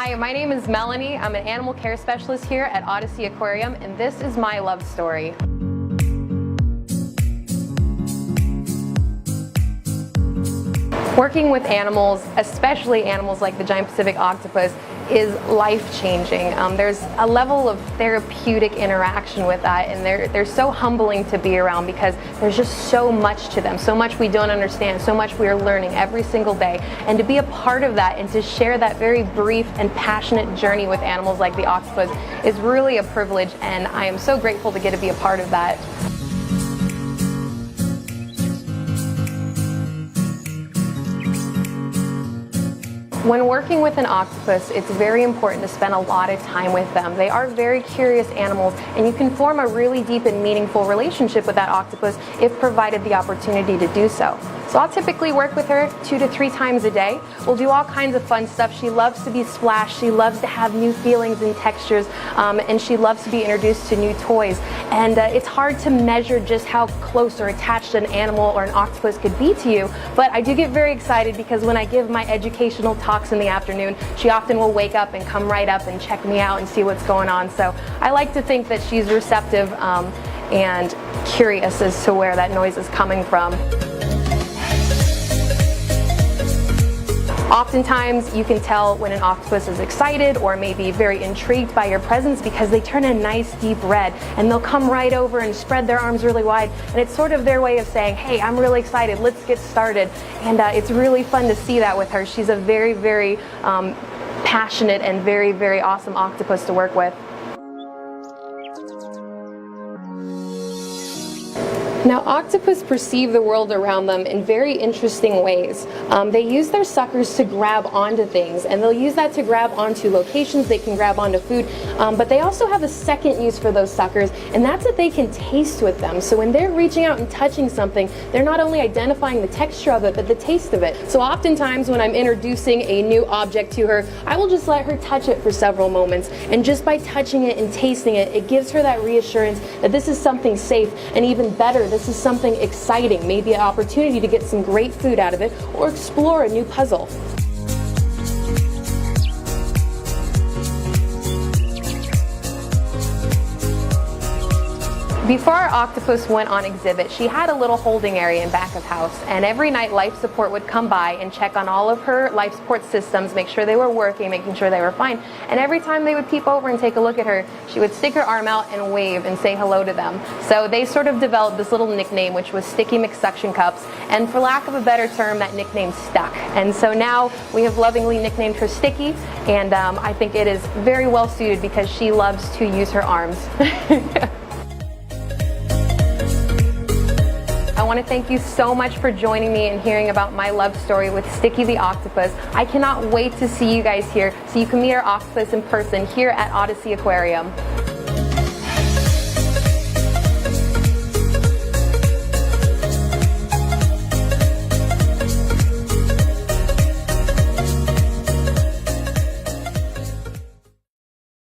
Hi, my name is Melanie. I'm an animal care specialist here at OdySea Aquarium, and this is my love story. Working with animals, especially animals like the giant Pacific octopus, is life-changing. There's a level of therapeutic interaction with that, and they're so humbling to be around because there's just so much to them, so much we don't understand, so much we are learning every single day. And to be a part of that and to share that very brief and passionate journey with animals like the octopus is really a privilege, and I am so grateful to get to be a part of that. When working with an octopus, it's very important to spend a lot of time with them. They are very curious animals, and you can form a really deep and meaningful relationship with that octopus if provided the opportunity to do so. So I'll typically work with her 2 to 3 times a day. We'll do all kinds of fun stuff. She loves to be splashed, she loves to have new feelings and textures, and she loves to be introduced to new toys. And it's hard to measure just how close or attached an animal or an octopus could be to you, but I do get very excited because when I give my educational talks in the afternoon, she often will wake up and come right up and check me out and see what's going on. So I like to think that she's receptive and curious as to where that noise is coming from. Oftentimes you can tell when an octopus is excited or maybe very intrigued by your presence because they turn a nice deep red, and they'll come right over and spread their arms really wide, and it's sort of their way of saying, hey, I'm really excited, let's get started. And it's really fun to see that with her. She's a very, very passionate and very, very awesome octopus to work with. Now, octopus perceive the world around them in very interesting ways. They use their suckers to grab onto things, and they'll use that to grab onto locations, they can grab onto food, but they also have a second use for those suckers, and that's that they can taste with them. So when they're reaching out and touching something, they're not only identifying the texture of it, but the taste of it. So oftentimes when I'm introducing a new object to her, I will just let her touch it for several moments, and just by touching it and tasting it, it gives her that reassurance that this is something safe, and even better, this is something exciting, maybe an opportunity to get some great food out of it or explore a new puzzle. Before our octopus went on exhibit, she had a little holding area in back of house, and every night life support would come by and check on all of her life support systems, make sure they were working, making sure they were fine. And every time they would peep over and take a look at her, she would stick her arm out and wave and say hello to them. So they sort of developed this little nickname, which was Sticky McSuction Cups, and for lack of a better term, that nickname stuck. And so now we have lovingly nicknamed her Sticky, and I think it is very well suited because she loves to use her arms. I want to thank you so much for joining me and hearing about my love story with Sticky the octopus. I cannot wait to see you guys here so you can meet our octopus in person here at OdySea Aquarium.